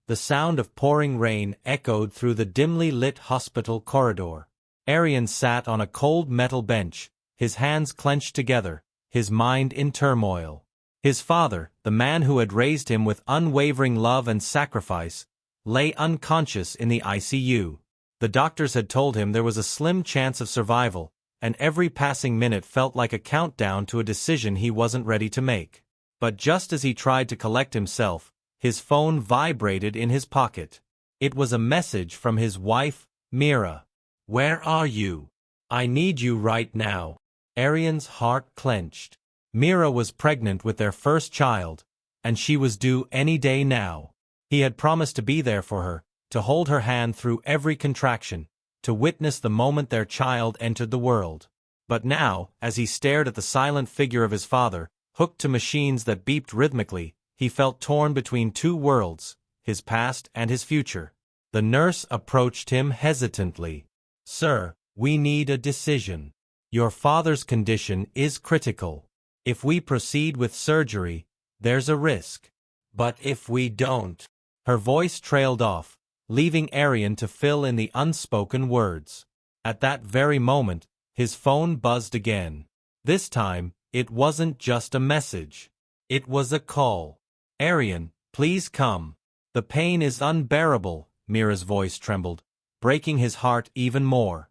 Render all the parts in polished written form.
The sound of pouring rain echoed through the dimly lit hospital corridor. Aryan sat on a cold metal bench, his hands clenched together, his mind in turmoil. His father, the man who had raised him with unwavering love and sacrifice, lay unconscious in the ICU. The doctors had told him there was a slim chance of survival, and every passing minute felt like a countdown to a decision he wasn't ready to make. But just as he tried to collect himself, his phone vibrated in his pocket. It was a message from his wife, Meera. "Where are you? I need you right now." Aryan's heart clenched. Meera was pregnant with their first child, and she was due any day now. He had promised to be there for her, to hold her hand through every contraction, to witness the moment their child entered the world. But now, as he stared at the silent figure of his father, hooked to machines that beeped rhythmically, he felt torn between two worlds, his past and his future. The nurse approached him hesitantly. "Sir, we need a decision. Your father's condition is critical. If we proceed with surgery, there's a risk. But if we don't..." Her voice trailed off, leaving Aryan to fill in the unspoken words. At that very moment, his phone buzzed again. This time, it wasn't just a message. It was a call. "Aryan, please come. The pain is unbearable," Meera's voice trembled, breaking his heart even more.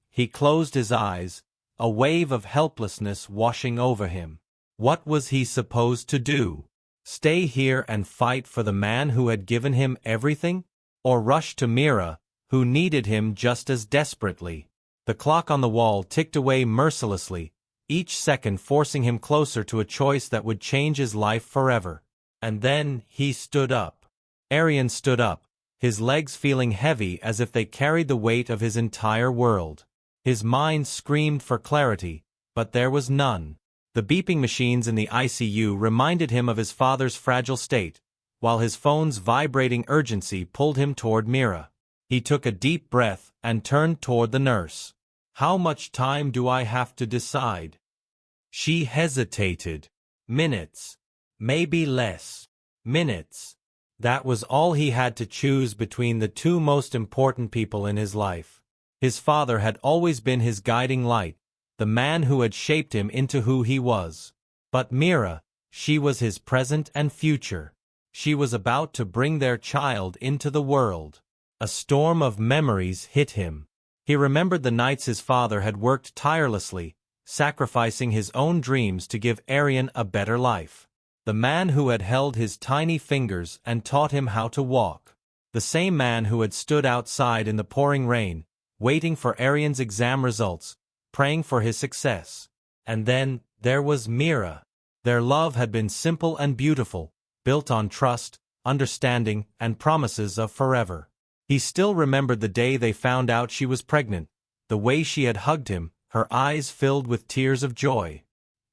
He closed his eyes, a wave of helplessness washing over him. What was he supposed to do? Stay here and fight for the man who had given him everything? Or rush to Meera, who needed him just as desperately? The clock on the wall ticked away mercilessly, each second forcing him closer to a choice that would change his life forever. And then he stood up. Aryan stood up, his legs feeling heavy as if they carried the weight of his entire world. His mind screamed for clarity, but there was none. The beeping machines in the ICU reminded him of his father's fragile state, while his phone's vibrating urgency pulled him toward Meera. He took a deep breath and turned toward the nurse. "How much time do I have to decide?" She hesitated. "Minutes. Maybe less. Minutes." That was all he had to choose between the two most important people in his life. His father had always been his guiding light, the man who had shaped him into who he was. But Meera, she was his present and future. She was about to bring their child into the world. A storm of memories hit him. He remembered the nights his father had worked tirelessly, sacrificing his own dreams to give Aryan a better life. The man who had held his tiny fingers and taught him how to walk. The same man who had stood outside in the pouring rain, waiting for Aryan's exam results, praying for his success. And then, there was Meera. Their love had been simple and beautiful, built on trust, understanding, and promises of forever. He still remembered the day they found out she was pregnant, the way she had hugged him, her eyes filled with tears of joy.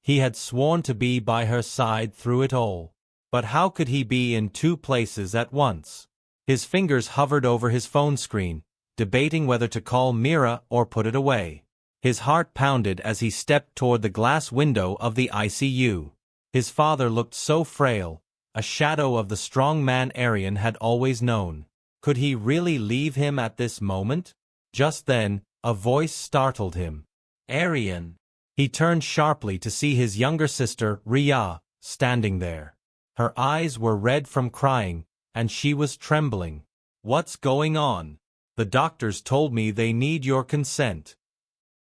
He had sworn to be by her side through it all. But how could he be in two places at once? His fingers hovered over his phone screen, debating whether to call Meera or put it away. His heart pounded as he stepped toward the glass window of the ICU. His father looked so frail, a shadow of the strong man Aryan had always known. Could he really leave him at this moment? Just then, a voice startled him. "Aryan." He turned sharply to see his younger sister, Rhea, standing there. Her eyes were red from crying, and she was trembling. "What's going on? The doctors told me they need your consent."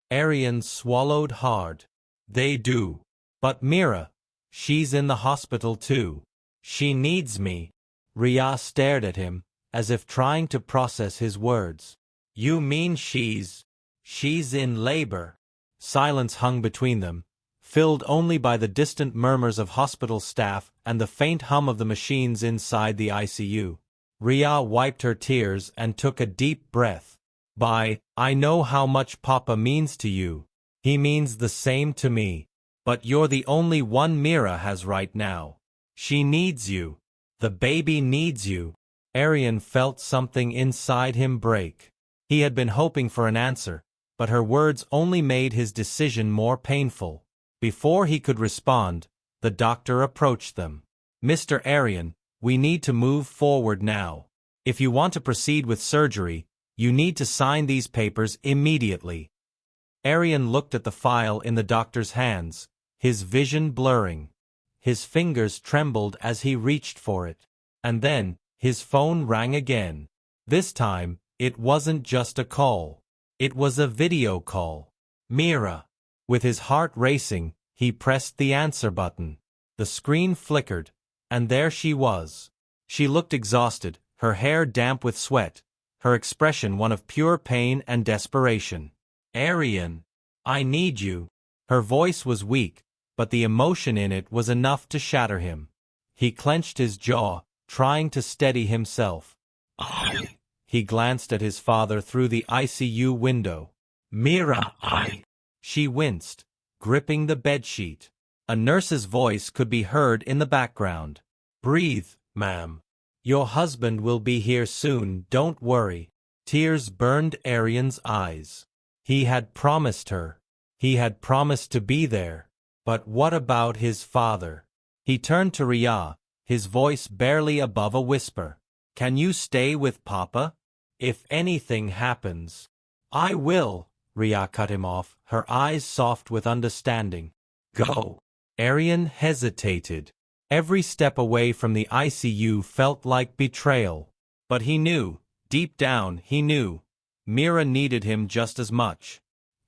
Aryan swallowed hard. "They do. But Meera, she's in the hospital too. She needs me." Rhea stared at him, as if trying to process his words. "You mean she's in labor?" Silence hung between them, filled only by the distant murmurs of hospital staff and the faint hum of the machines inside the ICU. Rhea wiped her tears and took a deep breath. I know how much Papa means to you. He means the same to me. But you're the only one Meera has right now. She needs you. The baby needs you." Aryan felt something inside him break. He had been hoping for an answer, but her words only made his decision more painful. Before he could respond, the doctor approached them. "Mr. Aryan, we need to move forward now. If you want to proceed with surgery, you need to sign these papers immediately. Aryan looked at the file in the doctor's hands, his vision blurring. His fingers trembled as he reached for it. And then, his phone rang again. This time, it wasn't just a call. It was a video call. Meera. With his heart racing, he pressed the answer button. The screen flickered, and there she was. She looked exhausted, her hair damp with sweat, her expression one of pure pain and desperation. Aryan, I need you. Her voice was weak, but the emotion in it was enough to shatter him. He clenched his jaw, trying to steady himself. He glanced at his father through the ICU window. Meera, She winced, gripping the bedsheet. A nurse's voice could be heard in the background. Breathe, ma'am. Your husband will be here soon, don't worry. Tears burned Aryan's eyes. He had promised her. He had promised to be there. But what about his father? He turned to Rhea, his voice barely above a whisper. Can you stay with Papa? If anything happens. I will, Rhea cut him off, her eyes soft with understanding. Go. Aryan hesitated. Every step away from the ICU felt like betrayal. But he knew, deep down he knew, Meera needed him just as much.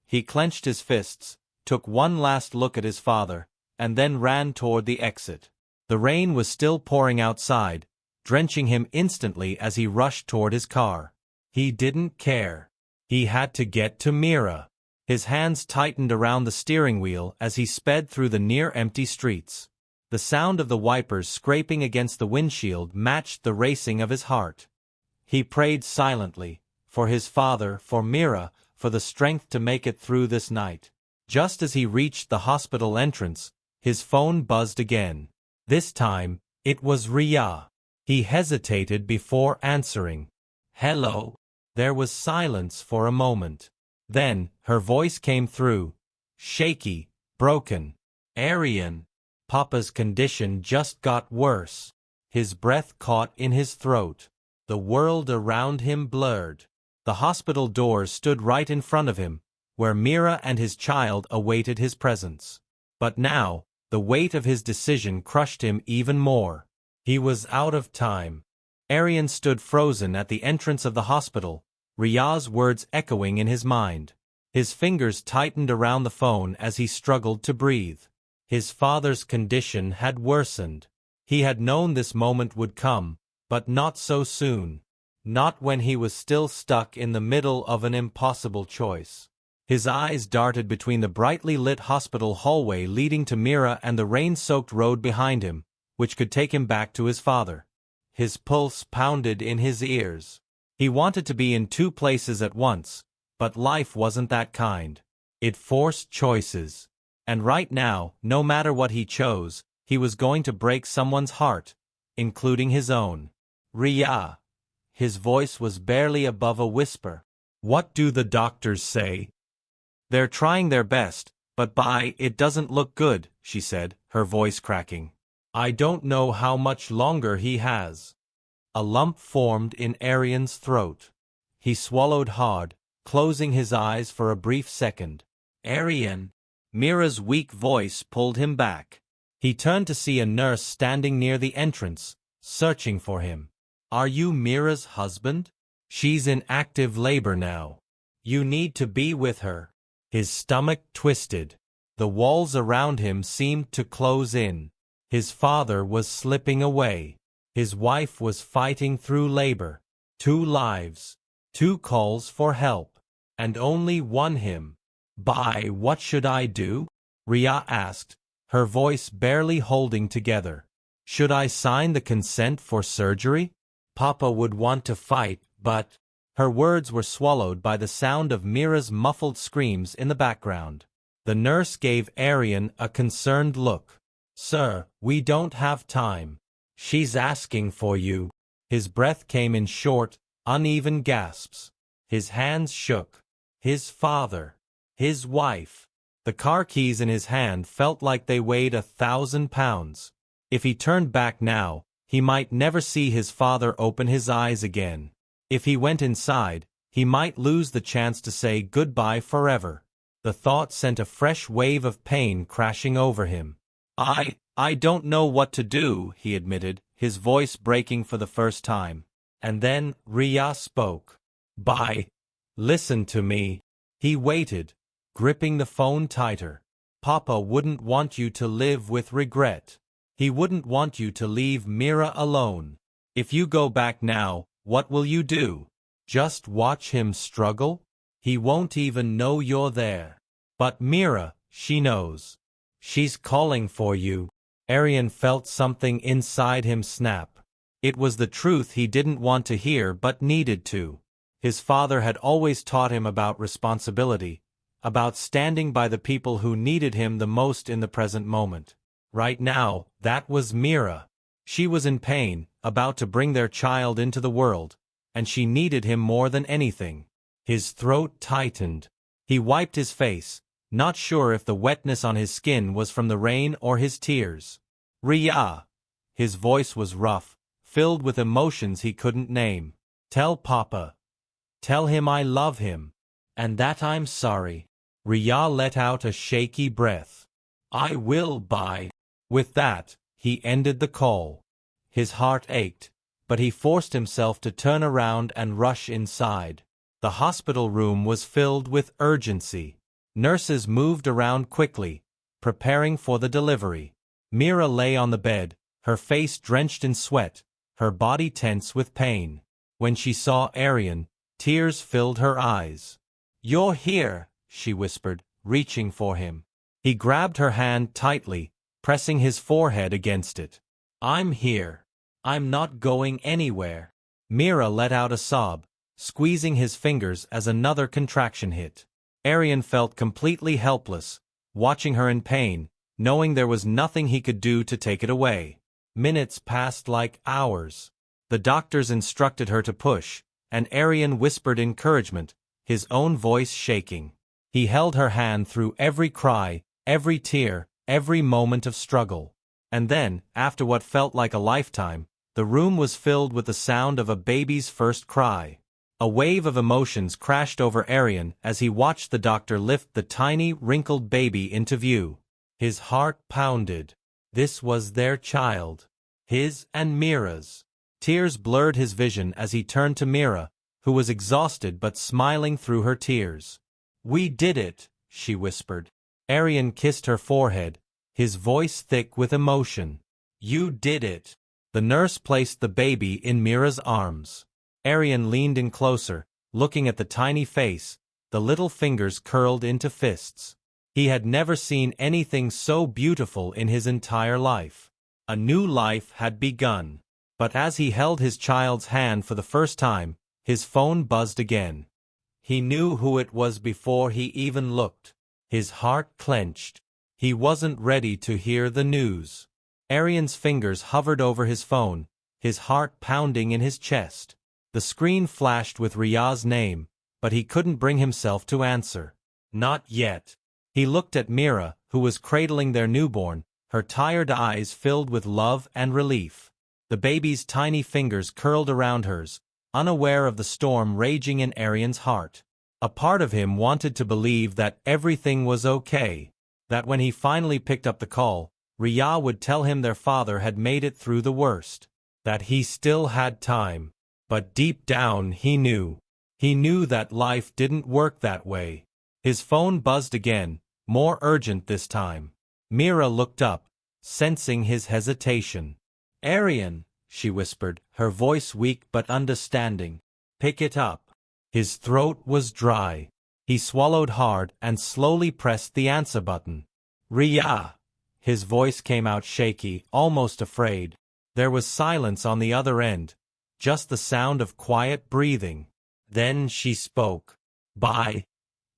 He clenched his fists, took one last look at his father, and then ran toward the exit. The rain was still pouring outside, drenching him instantly as he rushed toward his car. He didn't care. He had to get to Meera. His hands tightened around the steering wheel as he sped through the near-empty streets. The sound of the wipers scraping against the windshield matched the racing of his heart. He prayed silently, for his father, for Meera, for the strength to make it through this night. Just as he reached the hospital entrance, his phone buzzed again. This time, it was Rhea. He hesitated before answering. Hello. There was silence for a moment. Then, her voice came through. Shaky, broken. Aryan. Papa's condition just got worse. His breath caught in his throat. The world around him blurred. The hospital doors stood right in front of him, where Meera and his child awaited his presence. But now, the weight of his decision crushed him even more. He was out of time. Aryan stood frozen at the entrance of the hospital, Rhea's words echoing in his mind. His fingers tightened around the phone as he struggled to breathe. His father's condition had worsened. He had known this moment would come, but not so soon. Not when he was still stuck in the middle of an impossible choice. His eyes darted between the brightly lit hospital hallway leading to Meera and the rain-soaked road behind him, which could take him back to his father. His pulse pounded in his ears. He wanted to be in two places at once, but life wasn't that kind. It forced choices. And right now, no matter what he chose, he was going to break someone's heart, including his own. Rhea. His voice was barely above a whisper. What do the doctors say? They're trying their best, but it doesn't look good, she said, her voice cracking. I don't know how much longer he has. A lump formed in Aryan's throat. He swallowed hard, closing his eyes for a brief second. Aryan. Meera's weak voice pulled him back. He turned to see a nurse standing near the entrance, searching for him. Are you Meera's husband? She's in active labor now. You need to be with her. His stomach twisted. The walls around him seemed to close in. His father was slipping away. His wife was fighting through labor. 2 lives. 2 calls for help. And only one him. What should I do? Rhea asked, her voice barely holding together. Should I sign the consent for surgery? Papa would want to fight, but... Her words were swallowed by the sound of Meera's muffled screams in the background. The nurse gave Aryan a concerned look. Sir, we don't have time. She's asking for you. His breath came in short, uneven gasps. His hands shook. His father. His wife. The car keys in his hand felt like they weighed 1,000 pounds. If he turned back now, He might never see his father open his eyes again. If he went inside, he might lose the chance to say goodbye forever. The thought sent a fresh wave of pain crashing over him. I don't know what to do, he admitted, his voice breaking for the first time. And then, Ria spoke. Bye. Listen to me. He waited, gripping the phone tighter. Papa wouldn't want you to live with regret. He wouldn't want you to leave Meera alone. If you go back now, what will you do? Just watch him struggle? He won't even know you're there. But Meera, she knows. She's calling for you. Aryan felt something inside him snap. It was the truth he didn't want to hear but needed to. His father had always taught him about responsibility, about standing by the people who needed him the most in the present moment. Right now, that was Meera. She was in pain, about to bring their child into the world, and she needed him more than anything. His throat tightened. He wiped his face, not sure if the wetness on his skin was from the rain or his tears. Ria. His voice was rough, filled with emotions he couldn't name. Tell Papa. Tell him I love him. And that I'm sorry. Ria let out a shaky breath. I will, bye. With that, he ended the call. His heart ached, but he forced himself to turn around and rush inside. The hospital room was filled with urgency. Nurses moved around quickly, preparing for the delivery. Meera lay on the bed, her face drenched in sweat, her body tense with pain. When she saw Aryan, tears filled her eyes. You're here, she whispered, reaching for him. He grabbed her hand tightly, pressing his forehead against it. I'm here. I'm not going anywhere. Meera let out a sob, squeezing his fingers as another contraction hit. Aryan felt completely helpless, watching her in pain, knowing there was nothing he could do to take it away. Minutes passed like hours. The doctors instructed her to push, and Aryan whispered encouragement, his own voice shaking. He held her hand through every cry, every tear, every moment of struggle. And then, after what felt like a lifetime, the room was filled with the sound of a baby's first cry. A wave of emotions crashed over Aryan as he watched the doctor lift the tiny, wrinkled baby into view. His heart pounded. This was their child. His and Meera's. Tears blurred his vision as he turned to Meera, who was exhausted but smiling through her tears. We did it, she whispered. Aryan kissed her forehead, his voice thick with emotion. You did it. The nurse placed the baby in Meera's arms. Aryan leaned in closer, looking at the tiny face, the little fingers curled into fists. He had never seen anything so beautiful in his entire life. A new life had begun. But as he held his child's hand for the first time, his phone buzzed again. He knew who it was before he even looked. His heart clenched. He wasn't ready to hear the news. Aryan's fingers hovered over his phone, his heart pounding in his chest. The screen flashed with Ria's name, but he couldn't bring himself to answer. Not yet. He looked at Meera, who was cradling their newborn, her tired eyes filled with love and relief. The baby's tiny fingers curled around hers, unaware of the storm raging in Aryan's heart. A part of him wanted to believe that everything was okay, that when he finally picked up the call, Ria would tell him their father had made it through the worst, that he still had time. But deep down he knew. He knew that life didn't work that way. His phone buzzed again, more urgent this time. Meera looked up, sensing his hesitation. Aryan, she whispered, her voice weak but understanding. Pick it up. His throat was dry. He swallowed hard and slowly pressed the answer button. Ria. His voice came out shaky, almost afraid. There was silence on the other end, just the sound of quiet breathing. Then she spoke. Bye.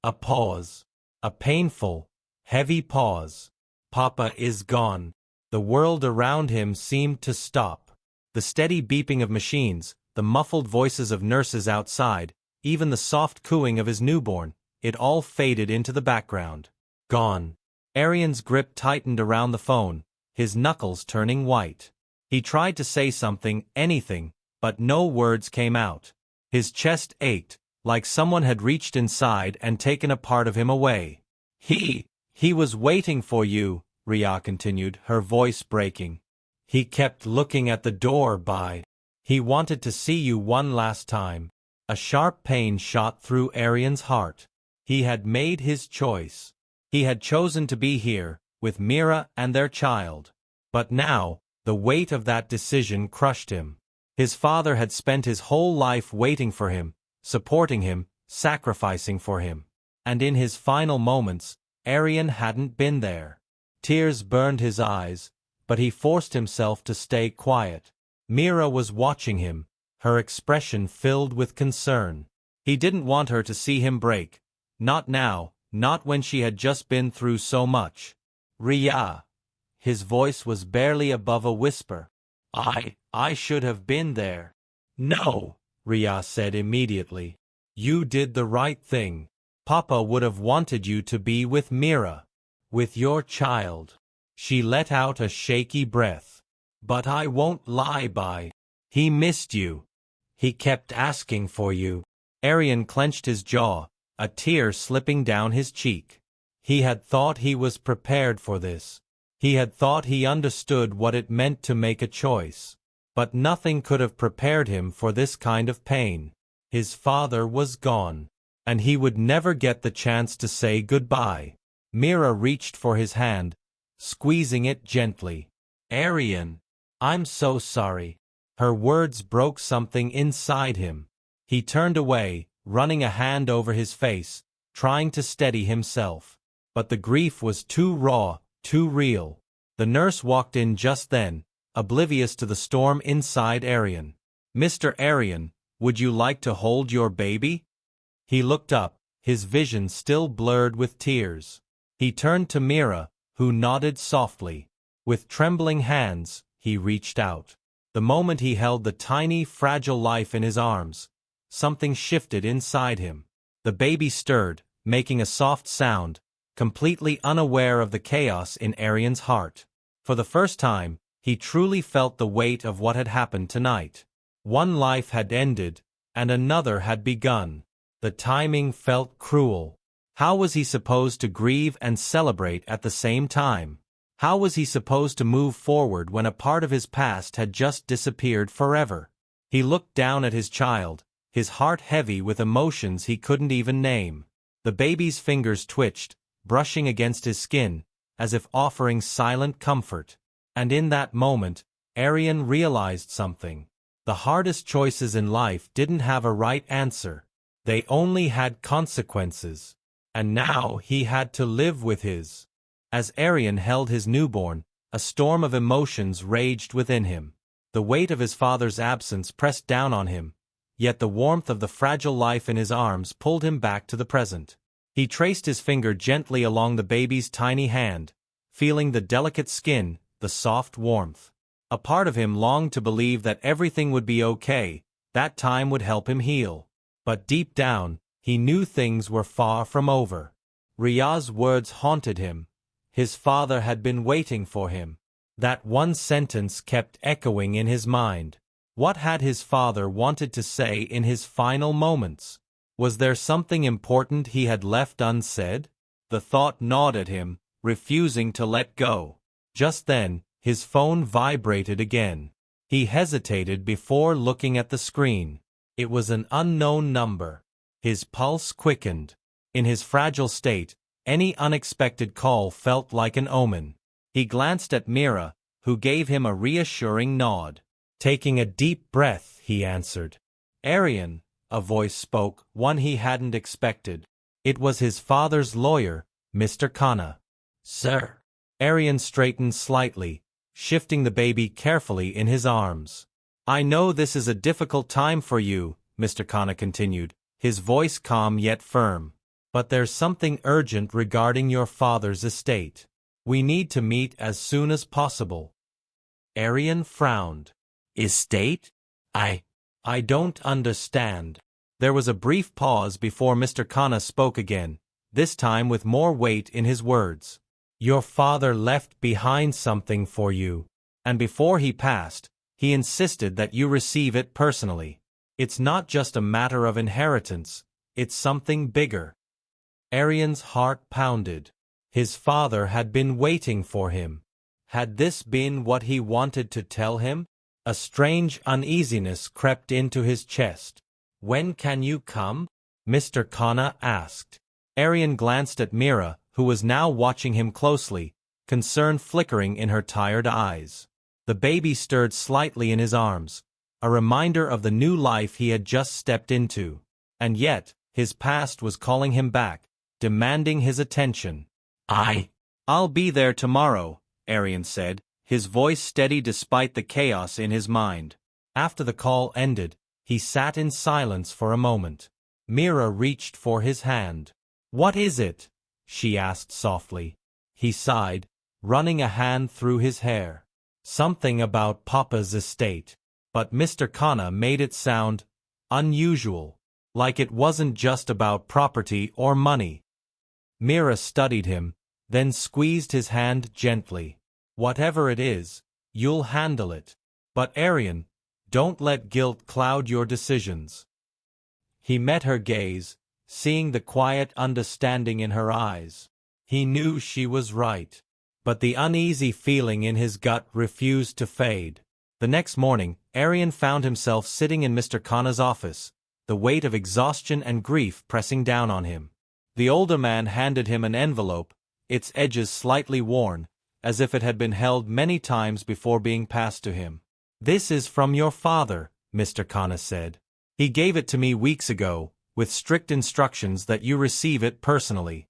A pause. A painful, heavy pause. Papa is gone. The world around him seemed to stop. The steady beeping of machines, the muffled voices of nurses outside, even the soft cooing of his newborn, it all faded into the background. Gone. Aryan's grip tightened around the phone, his knuckles turning white. He tried to say something, anything, but no words came out. His chest ached, like someone had reached inside and taken a part of him away. He was waiting for you, Ria continued, her voice breaking. He kept looking at the door He wanted to see you one last time. A sharp pain shot through Aryan's heart. He had made his choice. He had chosen to be here, with Meera and their child. But now, the weight of that decision crushed him. His father had spent his whole life waiting for him, supporting him, sacrificing for him. And in his final moments, Aryan hadn't been there. Tears burned his eyes, but he forced himself to stay quiet. Meera was watching him, her expression filled with concern. He didn't want her to see him break. Not now, not when she had just been through so much. Ria. His voice was barely above a whisper. I should have been there. No, Ria said immediately. You did the right thing. Papa would have wanted you to be with Meera. With your child. She let out a shaky breath. But I won't lie. He missed you. He kept asking for you. Aryan clenched his jaw, a tear slipping down his cheek. He had thought he was prepared for this. He had thought he understood what it meant to make a choice. But nothing could have prepared him for this kind of pain. His father was gone, and he would never get the chance to say goodbye. Meera reached for his hand, squeezing it gently. Aryan, I'm so sorry. Her words broke something inside him. He turned away, running a hand over his face, trying to steady himself. But the grief was too raw, too real. The nurse walked in just then, oblivious to the storm inside Aryan. Mr. Aryan, would you like to hold your baby? He looked up, his vision still blurred with tears. He turned to Meera, who nodded softly. With trembling hands, he reached out. The moment he held the tiny, fragile life in his arms, something shifted inside him. The baby stirred, making a soft sound, completely unaware of the chaos in Aryan's heart. For the first time, he truly felt the weight of what had happened tonight. One life had ended, and another had begun. The timing felt cruel. How was he supposed to grieve and celebrate at the same time? How was he supposed to move forward when a part of his past had just disappeared forever? He looked down at his child, his heart heavy with emotions he couldn't even name. The baby's fingers twitched, brushing against his skin, as if offering silent comfort. And in that moment, Aryan realized something. The hardest choices in life didn't have a right answer. They only had consequences. And now he had to live with his. As Aryan held his newborn, a storm of emotions raged within him. The weight of his father's absence pressed down on him, yet the warmth of the fragile life in his arms pulled him back to the present. He traced his finger gently along the baby's tiny hand, feeling the delicate skin, the soft warmth. A part of him longed to believe that everything would be okay, that time would help him heal. But deep down, he knew things were far from over. Ria's words haunted him. His father had been waiting for him. That one sentence kept echoing in his mind. What had his father wanted to say in his final moments? Was there something important he had left unsaid? The thought gnawed at him, refusing to let go. Just then, his phone vibrated again. He hesitated before looking at the screen. It was an unknown number. His pulse quickened. In his fragile state, any unexpected call felt like an omen. He glanced at Meera, who gave him a reassuring nod. Taking a deep breath, he answered. Aryan, a voice spoke, one he hadn't expected. It was his father's lawyer, Mr. Khanna. Sir. Aryan straightened slightly, shifting the baby carefully in his arms. I know this is a difficult time for you, Mr. Khanna continued, his voice calm yet firm. But there's something urgent regarding your father's estate. We need to meet as soon as possible. Aryan frowned. Estate? I don't understand. There was a brief pause before Mr. Khanna spoke again, this time with more weight in his words. Your father left behind something for you. And before he passed, he insisted that you receive it personally. It's not just a matter of inheritance, it's something bigger. Aryan's heart pounded. His father had been waiting for him. Had this been what he wanted to tell him? A strange uneasiness crept into his chest. "When can you come?" Mr. Khanna asked. Aryan glanced at Meera, who was now watching him closely, concern flickering in her tired eyes. The baby stirred slightly in his arms, a reminder of the new life he had just stepped into. And yet, his past was calling him back, demanding his attention. I'll be there tomorrow," Aryan said, his voice steady despite the chaos in his mind. After the call ended, he sat in silence for a moment. Meera reached for his hand. "What is it?" she asked softly. He sighed, running a hand through his hair. "Something about Papa's estate." But Mr. Khanna made it sound unusual, like it wasn't just about property or money. Meera studied him, then squeezed his hand gently. "Whatever it is, you'll handle it. But Aryan, don't let guilt cloud your decisions." He met her gaze, seeing the quiet understanding in her eyes. He knew she was right. But the uneasy feeling in his gut refused to fade. The next morning, Aryan found himself sitting in Mr. Khanna's office, the weight of exhaustion and grief pressing down on him. The older man handed him an envelope, its edges slightly worn, as if it had been held many times before being passed to him. "This is from your father," Mr. Khanna said. "He gave it to me weeks ago, with strict instructions that you receive it personally."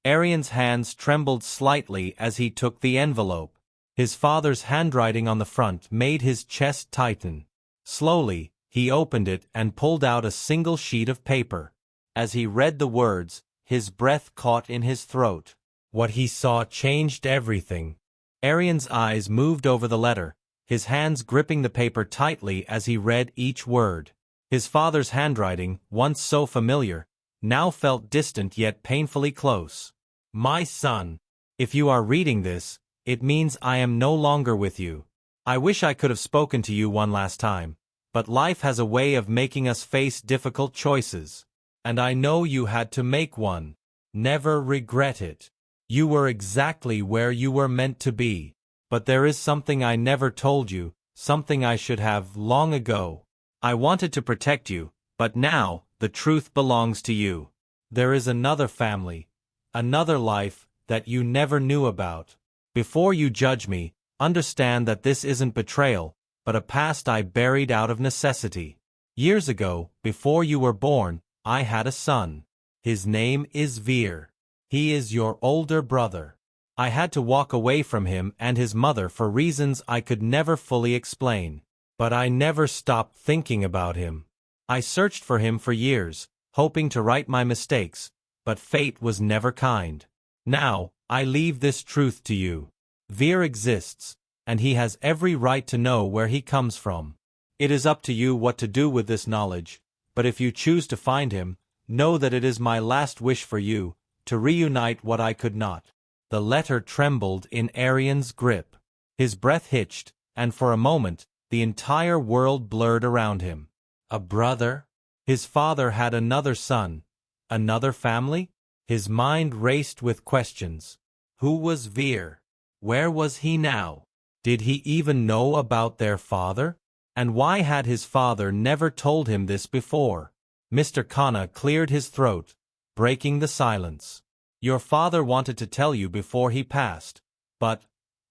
Aryan's hands trembled slightly as he took the envelope. His father's handwriting on the front made his chest tighten. Slowly, he opened it and pulled out a single sheet of paper. As he read the words, his breath caught in his throat. What he saw changed everything. Aryan's eyes moved over the letter, his hands gripping the paper tightly as he read each word. His father's handwriting, once so familiar, now felt distant yet painfully close. "My son, if you are reading this, it means I am no longer with you. I wish I could have spoken to you one last time, but life has a way of making us face difficult choices. And I know you had to make one. Never regret it. You were exactly where you were meant to be. But there is something I never told you, something I should have long ago. I wanted to protect you, but now, the truth belongs to you. There is another family, another life, that you never knew about. Before you judge me, understand that this isn't betrayal, but a past I buried out of necessity. Years ago, before you were born, I had a son. His name is Veer. He is your older brother. I had to walk away from him and his mother for reasons I could never fully explain. But I never stopped thinking about him. I searched for him for years, hoping to right my mistakes, but fate was never kind. Now, I leave this truth to you. Veer exists, and he has every right to know where he comes from. It is up to you what to do with this knowledge, but if you choose to find him, know that it is my last wish for you, to reunite what I could not." The letter trembled in Aryan's grip. His breath hitched, and for a moment, the entire world blurred around him. A brother? His father had another son. Another family? His mind raced with questions. Who was Veer? Where was he now? Did he even know about their father? And why had his father never told him this before? Mr. Khanna cleared his throat, breaking the silence. "Your father wanted to tell you before he passed, but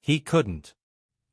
he couldn't.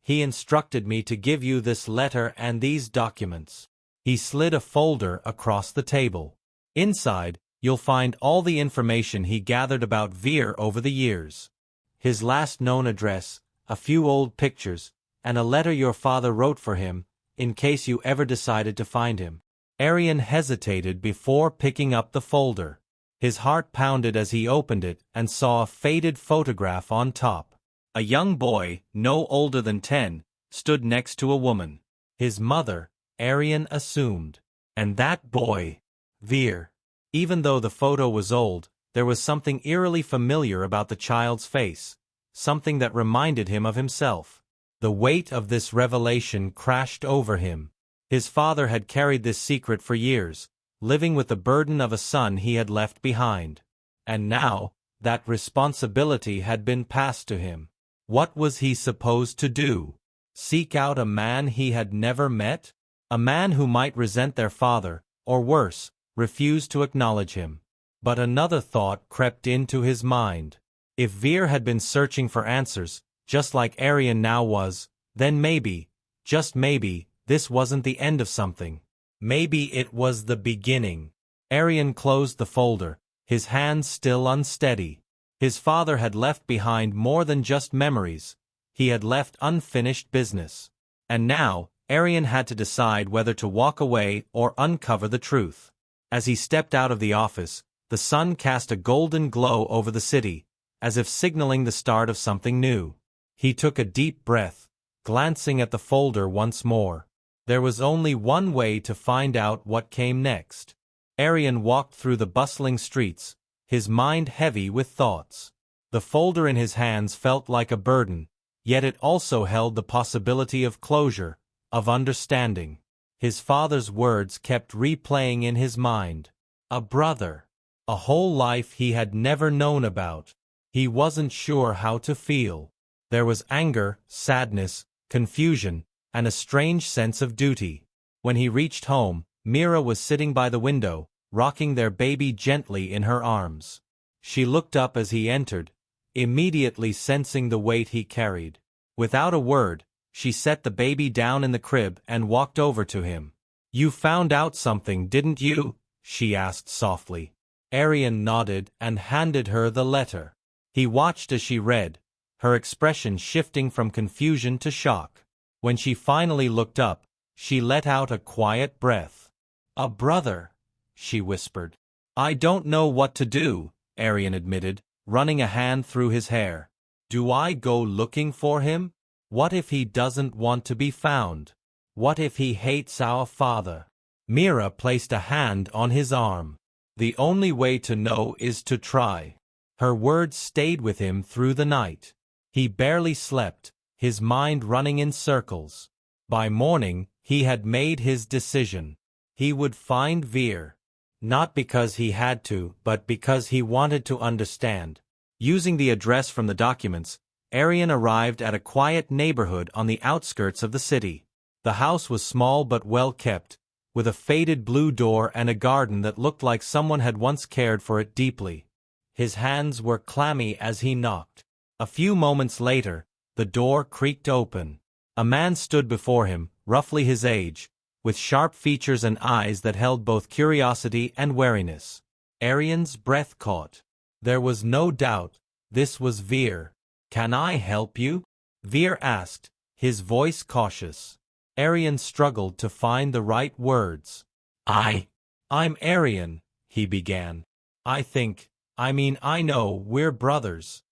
He instructed me to give you this letter and these documents." He slid a folder across the table. Inside, you'll find all the information he gathered about Veer over the years. His last known address, a few old pictures, and a letter your father wrote for him, in case you ever decided to find him. Aryan hesitated before picking up the folder. His heart pounded as he opened it and saw a faded photograph on top. A young boy, no older than 10, stood next to a woman. His mother, Aryan assumed. And that boy, Veer. Even though the photo was old, there was something eerily familiar about the child's face, something that reminded him of himself. The weight of this revelation crashed over him. His father had carried this secret for years, living with the burden of a son he had left behind. And now, that responsibility had been passed to him. What was he supposed to do? Seek out a man he had never met? A man who might resent their father, or worse, refuse to acknowledge him. But another thought crept into his mind. If Veer had been searching for answers, just like Aryan now was, then maybe, just maybe, this wasn't the end of something. Maybe it was the beginning. Aryan closed the folder, his hands still unsteady. His father had left behind more than just memories. He had left unfinished business. And now, Aryan had to decide whether to walk away or uncover the truth. As he stepped out of the office, the sun cast a golden glow over the city, as if signaling the start of something new. He took a deep breath, glancing at the folder once more. There was only one way to find out what came next. Aryan walked through the bustling streets, his mind heavy with thoughts. The folder in his hands felt like a burden, yet it also held the possibility of closure, of understanding. His father's words kept replaying in his mind. A brother. A whole life he had never known about. He wasn't sure how to feel. There was anger, sadness, confusion, and a strange sense of duty. When he reached home, Meera was sitting by the window, rocking their baby gently in her arms. She looked up as he entered, immediately sensing the weight he carried. Without a word, she set the baby down in the crib and walked over to him. "You found out something, didn't you?" she asked softly. Aryan nodded and handed her the letter. He watched as she read, her expression shifting from confusion to shock. When she finally looked up, she let out a quiet breath. "A brother," she whispered. "I don't know what to do," Aryan admitted, running a hand through his hair. "Do I go looking for him? What if he doesn't want to be found? What if he hates our father?" Meera placed a hand on his arm. "The only way to know is to try." Her words stayed with him through the night. He barely slept, his mind running in circles. By morning, he had made his decision. He would find Veer. Not because he had to, but because he wanted to understand. Using the address from the documents, Aryan arrived at a quiet neighborhood on the outskirts of the city. The house was small but well kept, with a faded blue door and a garden that looked like someone had once cared for it deeply. His hands were clammy as he knocked. A few moments later, the door creaked open. A man stood before him, roughly his age, with sharp features and eyes that held both curiosity and wariness. Aryan's breath caught. There was no doubt, this was Veer. "Can I help you?" Veer asked, his voice cautious. Aryan struggled to find the right words. I'm Aryan," he began. I know we're brothers."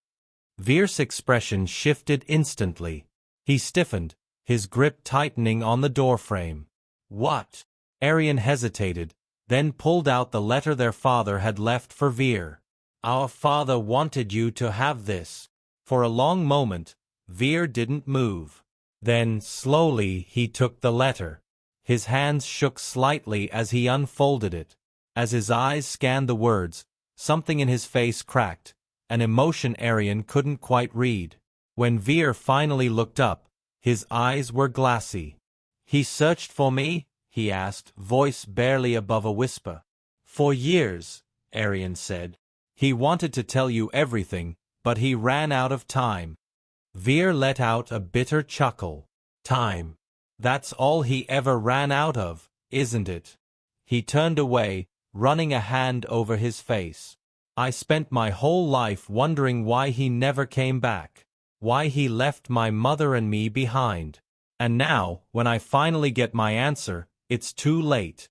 Veer's expression shifted instantly. He stiffened, his grip tightening on the doorframe. "What?" Aryan hesitated, then pulled out the letter their father had left for Veer. "Our father wanted you to have this." For a long moment, Veer didn't move. Then, slowly, he took the letter. His hands shook slightly as he unfolded it. As his eyes scanned the words, something in his face cracked, an emotion Aryan couldn't quite read. When Veer finally looked up, his eyes were glassy. "He searched for me?" he asked, voice barely above a whisper. "For years," Aryan said. "He wanted to tell you everything, but he ran out of time." Veer let out a bitter chuckle. "Time. That's all he ever ran out of, isn't it?" He turned away, running a hand over his face. "I spent my whole life wondering why he never came back. Why he left my mother and me behind. And now, when I finally get my answer, it's too late."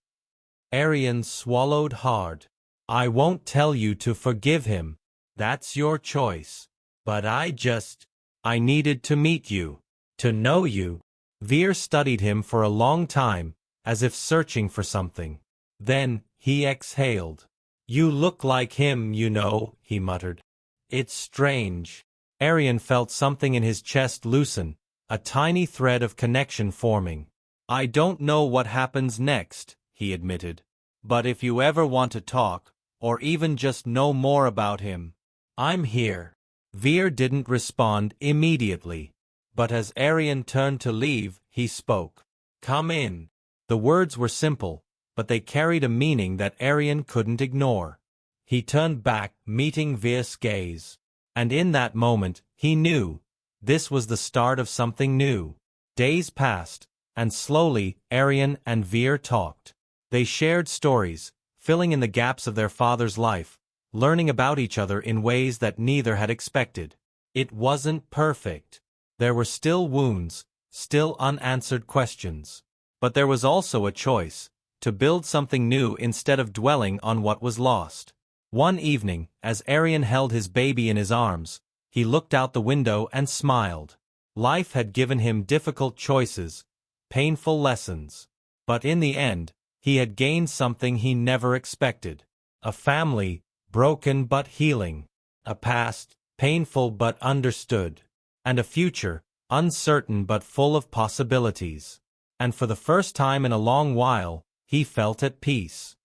Aryan swallowed hard. "I won't tell you to forgive him. That's your choice. But I needed to meet you. To know you." Veer studied him for a long time, as if searching for something. Then, he exhaled. "You look like him, you know," he muttered. "It's strange." Aryan felt something in his chest loosen, a tiny thread of connection forming. "I don't know what happens next," he admitted. "But if you ever want to talk, or even just know more about him, I'm here." Veer didn't respond immediately. But as Aryan turned to leave, he spoke. "Come in." The words were simple, but they carried a meaning that Aryan couldn't ignore. He turned back, meeting Veer's gaze. And in that moment, he knew. This was the start of something new. Days passed, and slowly, Aryan and Veer talked. They shared stories, filling in the gaps of their father's life, learning about each other in ways that neither had expected. It wasn't perfect. There were still wounds, still unanswered questions. But there was also a choice, to build something new instead of dwelling on what was lost. One evening, as Aryan held his baby in his arms, he looked out the window and smiled. Life had given him difficult choices, painful lessons. But in the end, he had gained something he never expected. A family, broken but healing. A past, painful but understood. And a future, uncertain but full of possibilities. And for the first time in a long while, he felt at peace.